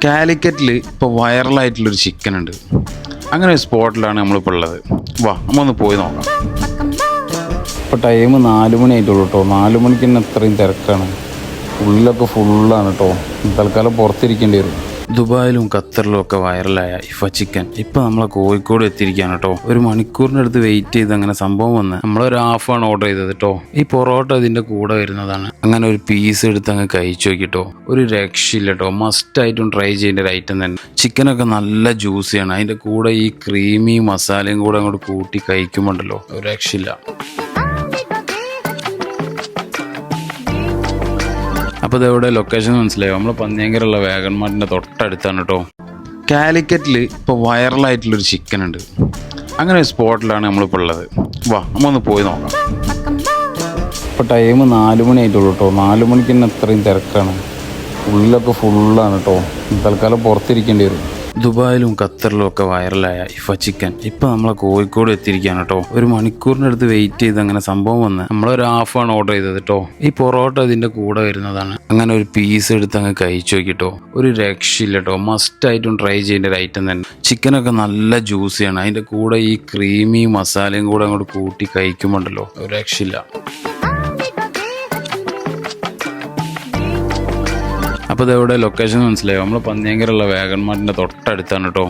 കാലിക്കറ്റിൽ ഇപ്പോൾ വൈറലായിട്ടുള്ളൊരു ചിക്കൻ ഉണ്ട്. അങ്ങനെ ഒരു സ്പോട്ടിലാണ് നമ്മളിപ്പോൾ ഉള്ളത്. വാ നമ്മൊന്ന് പോയി നോക്കാം. ഇപ്പോൾ ടൈം 4 മണി ആയിട്ടുള്ളൂ കേട്ടോ. 4 മണിക്ക് തന്നെ അത്രയും തിരക്കാണ്. ഉള്ളിലൊക്കെ ഫുള്ളാണ് കേട്ടോ. തൽക്കാലം പുറത്തിരിക്കേണ്ടി വരും. ദുബായിലും ഖത്തറിലും ഒക്കെ വൈറലായ ഇഫ ചിക്കൻ ഇപ്പോൾ നമ്മളെ കോഴിക്കോട് എത്തിയിരിക്കുകയാണ് കേട്ടോ. ഒരു മണിക്കൂറിൻ്റെ അടുത്ത് വെയിറ്റ് ചെയ്ത് അങ്ങനെ സംഭവം വന്ന് നമ്മളൊരു ഹാഫാണ് ഓർഡർ ചെയ്തത് കേട്ടോ. ഈ പൊറോട്ട ഇതിൻ്റെ കൂടെ വരുന്നതാണ്. അങ്ങനെ ഒരു പീസ് എടുത്ത് അങ്ങ് കഴിച്ചു നോക്കിട്ടോ. ഒരു രക്ഷയില്ല കേട്ടോ. മസ്റ്റായിട്ടും ട്രൈ ചെയ്യേണ്ട ഒരു ഐറ്റം തന്നെ. ചിക്കനൊക്കെ നല്ല ജ്യൂസിയാണ്. അതിൻ്റെ കൂടെ ഈ ക്രീമി മസാലയും കൂടെ അങ്ങോട്ട് കൂട്ടി കഴിക്കുമ്പോണ്ടല്ലോ ഒരു രക്ഷയില്ല. അപ്പോൾ ഇതെവിടെ ലൊക്കേഷൻ മനസ്സിലായോ? നമ്മൾ പന്നിയങ്കരമുള്ള വേഗൻ മാർട്ടിൻ്റെ തൊട്ടടുത്താണ് കേട്ടോ. കാലിക്കറ്റിൽ ഇപ്പോൾ വൈറലായിട്ടുള്ളൊരു ചിക്കൻ ഉണ്ട്. അങ്ങനെ ഒരു സ്പോട്ടിലാണ് നമ്മളിപ്പോൾ ഉള്ളത്. വാ നമ്മൊന്ന് പോയി നോക്കാം. ഇപ്പോൾ ടൈം 4 മണി ആയിട്ടുള്ളൂ കേട്ടോ. 4 മണിക്ക് തന്നെ അത്രയും തിരക്കാണ്. ഉള്ളിലൊക്കെ ഫുള്ളാണ് കേട്ടോ. തൽക്കാലം പുറത്തിരിക്കേണ്ടി വരും. ദുബായിലും ഖത്തറിലും ഒക്കെ വൈറലായ ഇഫ ചിക്കൻ ഇപ്പോൾ നമ്മളെ കോഴിക്കോട് എത്തിയിരിക്കുകയാണ് കേട്ടോ. ഒരു മണിക്കൂറിൻ്റെ അടുത്ത് വെയിറ്റ് ചെയ്ത് അങ്ങനെ സംഭവം വന്ന് നമ്മളൊരു ഹാഫാണ് ഓർഡർ ചെയ്തത് കേട്ടോ. ഈ പൊറോട്ട ഇതിൻ്റെ കൂടെ വരുന്നതാണ്. അങ്ങനെ ഒരു പീസ് എടുത്ത് അങ്ങ് കഴിച്ചു നോക്കിട്ടോ. ഒരു രക്ഷയില്ല കേട്ടോ. മസ്റ്റായിട്ടും ട്രൈ ചെയ്യേണ്ട ഒരു ഐറ്റം തന്നെ. ചിക്കനൊക്കെ നല്ല ജ്യൂസിയാണ്. അതിൻ്റെ കൂടെ ഈ ക്രീമി മസാലയും കൂടെ അങ്ങോട്ട് കൂട്ടി കഴിക്കുമ്പോണ്ടല്ലോ ഒരു രക്ഷയില്ല. അപ്പോൾ ഇതെവിടെ ലൊക്കേഷൻ മനസ്സിലായോ? നമ്മൾ പന്നിയങ്കരമുള്ള വേഗൻ മാർട്ടിൻ്റെ തൊട്ടടുത്താണ് കേട്ടോ.